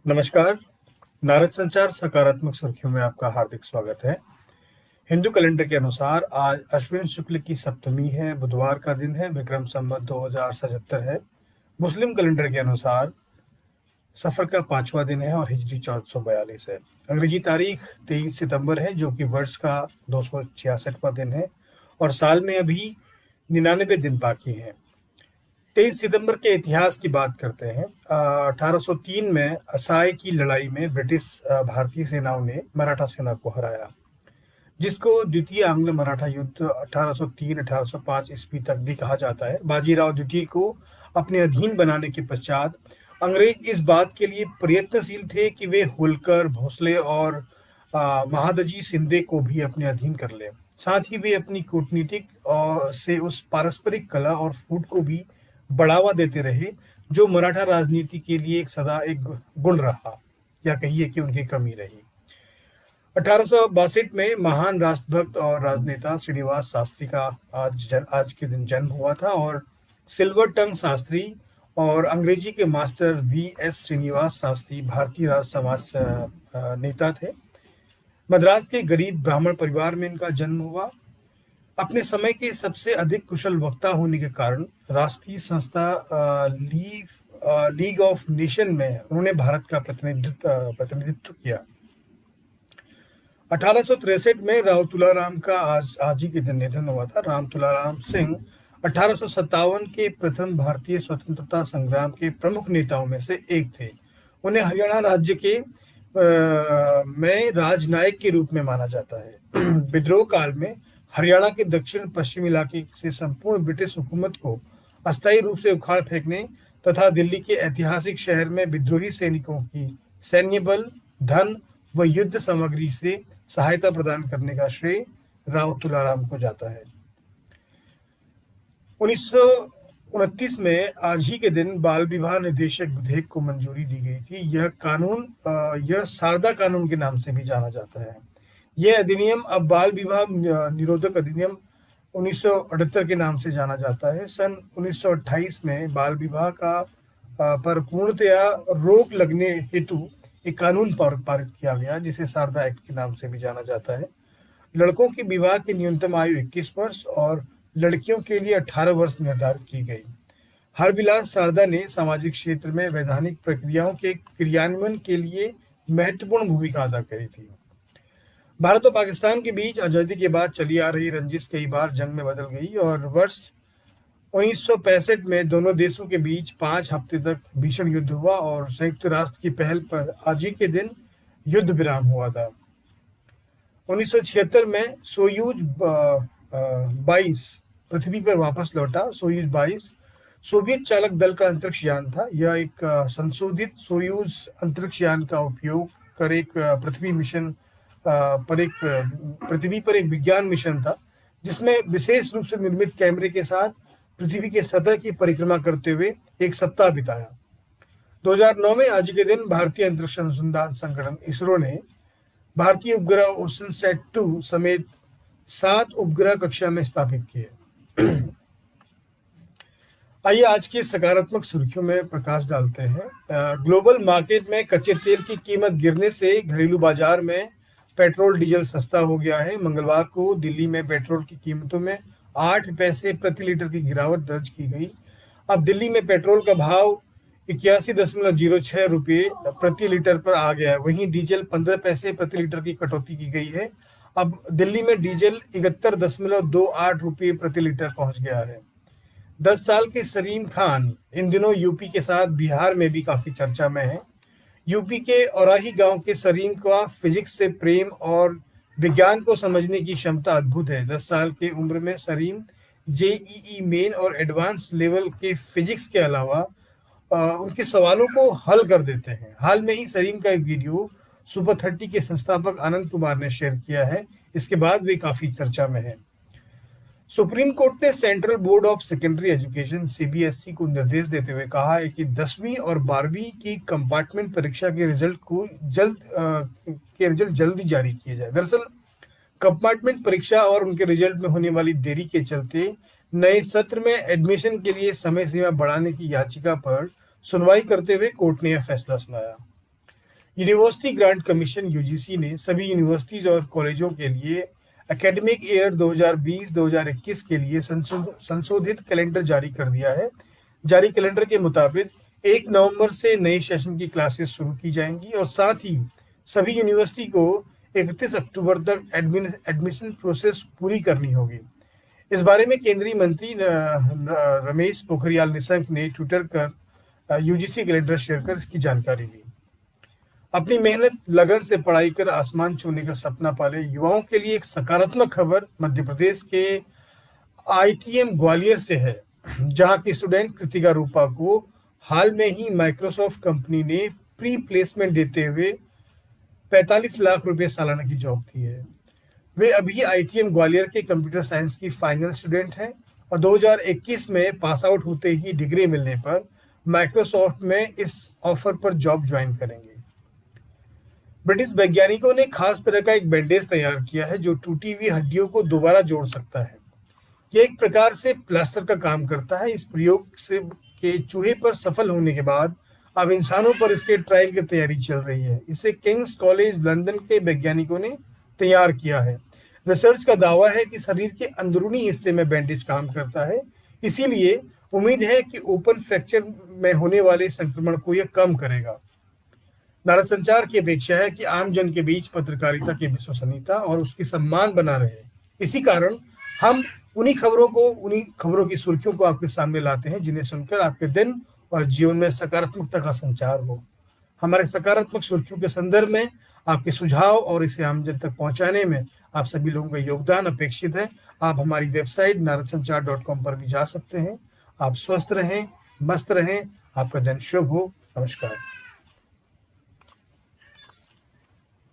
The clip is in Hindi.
नमस्कार। नारद संचार सकारात्मक सुर्खियों में आपका हार्दिक स्वागत है। हिंदू कैलेंडर के अनुसार आज अश्विन शुक्ल की सप्तमी है, बुधवार का दिन है, विक्रम संवत 2077 है। मुस्लिम कैलेंडर के अनुसार सफर का 5वां दिन है और हिजरी 1442 है। अंग्रेजी तारीख 23 सितंबर है, जो कि वर्ष का 266वां दिन है और साल में अभी 99 दिन बाकी हैं। 23 सितंबर के इतिहास की बात करते हैं। 1803 में असाय की लड़ाई में ब्रिटिश भारतीय सेनाओं ने मराठा सेना को हराया, जिसको द्वितीय आंग्ल मराठा युद्ध 1803-1805 ईस्वी तक भी कहा जाता है। बाजीराव द्वितीय को अपने अधीन बनाने के पश्चात अंग्रेज इस बात के लिए प्रयत्नशील थे कि वे होलकर, भोसले और महादजी शिंदे को भी अपने अधीन कर लें। साथ ही वे अपनी कूटनीतिक से उस पारस्परिक कला और फूट को भी बढ़ावा देते रहे, जो मराठा राजनीति के लिए सदा एक गुण रहा, या कहिए कि उनकी कमी रही। 1862 में महान राष्ट्रभक्त और राजनेता श्रीनिवास शास्त्री का आज के दिन जन्म हुआ था और सिल्वर टंग शास्त्री और अंग्रेजी के मास्टर V.S. श्रीनिवास शास्त्री भारतीय राज समाज नेता थे। मद्रास के गरीब ब्राह्मण परिवार में इनका जन्म हुआ। अपने समय के सबसे अधिक कुशल वक्ता होने के कारण राष्ट्रीय संस्था लीग ऑफ नेशन में उन्होंने भारत का प्रतिनिधित्व किया। 1863 में राव तुलाराम का आज ही के दिन निधन हुआ था। राम तुलाराम सिंह 1857 के प्रथम भारतीय स्वतंत्रता संग्राम के प्रमुख नेताओं में से एक थे। उन्हें हरियाणा राज्य के में राजनायक के रूप में माना जाता है। विद्रोह काल में हरियाणा के दक्षिण पश्चिम इलाके से संपूर्ण ब्रिटिश हुकूमत को अस्थायी रूप से उखाड़ फेंकने तथा दिल्ली के ऐतिहासिक शहर में विद्रोही सैनिकों की सैन्य बल, धन व युद्ध सामग्री से सहायता प्रदान करने का श्रेय राव तुलाराम को जाता है। 1929 में आज ही के दिन बाल विवाह निषेध विधेयक को मंजूरी दी गई थी। यह शारदा कानून के नाम से भी जाना जाता है। यह अधिनियम अब बाल विवाह निरोधक अधिनियम 1978 के नाम से जाना जाता है। सन 1928 में बाल विवाह पर पूर्णतया रोक लगने हेतु एक कानून पारित किया गया, जिसे शारदा एक्ट के नाम से भी जाना जाता है। लड़कों के विवाह की न्यूनतम आयु 21 वर्ष और लड़कियों के लिए 18 वर्ष निर्धारित की गई। हरविलास शारदा ने सामाजिक क्षेत्र में वैधानिक प्रक्रियाओं के क्रियान्वयन के लिए महत्वपूर्ण भूमिका अदा करी थी। भारत और पाकिस्तान के बीच आजादी के बाद चली आ रही रंजिश कई बार जंग में बदल गई और वर्ष 1965 में दोनों देशों के बीच 5 हफ्ते तक भीषण युद्ध हुआ और संयुक्त राष्ट्र की पहल पर आज ही के दिन युद्ध विराम हुआ था। 1976 में सोयूज 22 पृथ्वी पर वापस लौटा। सोयूज 22 सोवियत चालक दल का अंतरिक्ष यान था। यह एक संशोधित सोयूज अंतरिक्ष यान का उपयोग कर एक पृथ्वी पर एक विज्ञान मिशन था, जिसमें विशेष रूप से निर्मित कैमरे के साथ पृथ्वी के सतह की परिक्रमा करते हुए एक सप्ताह बिताया। 2009 में आज के दिन भारतीय अंतरिक्ष अनुसंधान संगठन इसरो ने भारतीय उपग्रह ओशनसैट 2 समेत 7 उपग्रह कक्षा में स्थापित किए। आइए आज की सकारात्मक सुर्खियों में प्रकाश डालते हैं। ग्लोबल मार्केट में कच्चे तेल की कीमत गिरने से घरेलू बाजार में पेट्रोल डीजल सस्ता हो गया है। मंगलवार को दिल्ली में पेट्रोल की कीमतों में 8 पैसे प्रति लीटर की गिरावट दर्ज की गई। अब दिल्ली में पेट्रोल का भाव 81.06 रुपये प्रति लीटर पर आ गया है। वहीं डीजल 15 पैसे प्रति लीटर की कटौती की गई है। अब दिल्ली में डीजल 71.28 रुपये प्रति लीटर पहुंच गया है। 10 साल के सलीम खान इन दिनों यूपी के साथ बिहार में भी काफी चर्चा में है। यूपी के औराही गांव के सलीम का फिजिक्स से प्रेम और विज्ञान को समझने की क्षमता अद्भुत है। 10 साल की उम्र में सलीम जेईई मेन और एडवांस लेवल के फिजिक्स के अलावा उनके सवालों को हल कर देते हैं। हाल में ही सलीम का एक वीडियो सुपर 30 के संस्थापक आनंद कुमार ने शेयर किया है। इसके बाद वे काफी चर्चा में है। सुप्रीम कोर्ट ने central board of secondary education CBSE को निर्देश देते हुए कहा है कि 10वीं और 12वीं की कंपार्टमेंट परीक्षा के रिजल्ट जल्दी जारी किए जाए। दरअसल कंपार्टमेंट परीक्षा और उनके रिजल्ट में होने वाली देरी के चलते नए सत्र में एडमिशन के लिए समय सीमा बढ़ाने की याचिका पर सुनवाई करते हुए कोर्ट ने यह फैसला सुनाया। यूनिवर्सिटी ग्रांट कमीशन यूजीसी ने सभी यूनिवर्सिटीज और कॉलेजों के लिए एकेडमिक ईयर 2020-2021 के लिए संशोधित कैलेंडर जारी कर दिया है। जारी कैलेंडर के मुताबिक 1 नवंबर से नए सेशन की क्लासेस शुरू की जाएंगी और साथ ही सभी यूनिवर्सिटी को 31 अक्टूबर तक एडमिशन प्रोसेस पूरी करनी होगी। इस बारे में केंद्रीय मंत्री रमेश पोखरियाल निशंक ने ट्विटर कर यूजीसी कैलेंडर शेयर कर इसकी जानकारी दी। अपनी मेहनत लगन से पढ़ाई कर आसमान छूने का सपना पाले युवाओं के लिए एक सकारात्मक खबर मध्य प्रदेश के आईटीएम ग्वालियर से है, जहां की स्टूडेंट कृतिका रूपा को हाल में ही माइक्रोसॉफ्ट कंपनी ने प्री प्लेसमेंट देते हुए 45 लाख रुपए सालाना की जॉब दी है। वे अभी आईटीएम ग्वालियर के कंप्यूटर साइंस की फाइनल स्टूडेंट हैं और 2021 में पास आउट होते ही डिग्री मिलने पर माइक्रोसॉफ्ट में इस ऑफर पर जॉब ज्वाइन करेंगे। ब्रिटिश वैज्ञानिकों ने खास तरह का एक बैंडेज तैयार किया है जो टूटी हुई हड्डियों को दोबारा जोड़ सकता है। यह एक प्रकार से प्लास्टर का काम करता है। इस प्रयोग से के चूहे पर सफल होने के बाद अब इंसानों पर इसके ट्रायल की तैयारी चल रही है। इसे किंग्स कॉलेज लंदन के वैज्ञानिकों ने तैयार किया है। रिसर्च का दावा है कि शरीर के अंदरूनी हिस्से में बैंडेज काम करता है, इसीलिए उम्मीद है कि ओपन फ्रैक्चर में होने वाले संक्रमण को यह कम करेगा। नारद संचार की अपेक्षा है कि आम जन के बीच पत्रकारिता की विश्वसनीयता और उसकी सम्मान बना रहे। इसी कारण हम उन्हीं खबरों की सुर्खियों को आपके सामने लाते हैं जिन्हें सुनकर आपके दिन और जीवन में सकारात्मकता का संचार हो। हमारे सकारात्मक सुर्खियों के संदर्भ में आपके सुझाव और इसे आम जन तक पहुंचाने में आप सभी लोगों का योगदान अपेक्षित है। आप हमारी वेबसाइट naradsanchar.com पर भी जा सकते हैं। आप स्वस्थ रहें, मस्त रहें, आपका दिन शुभ हो। नमस्कार।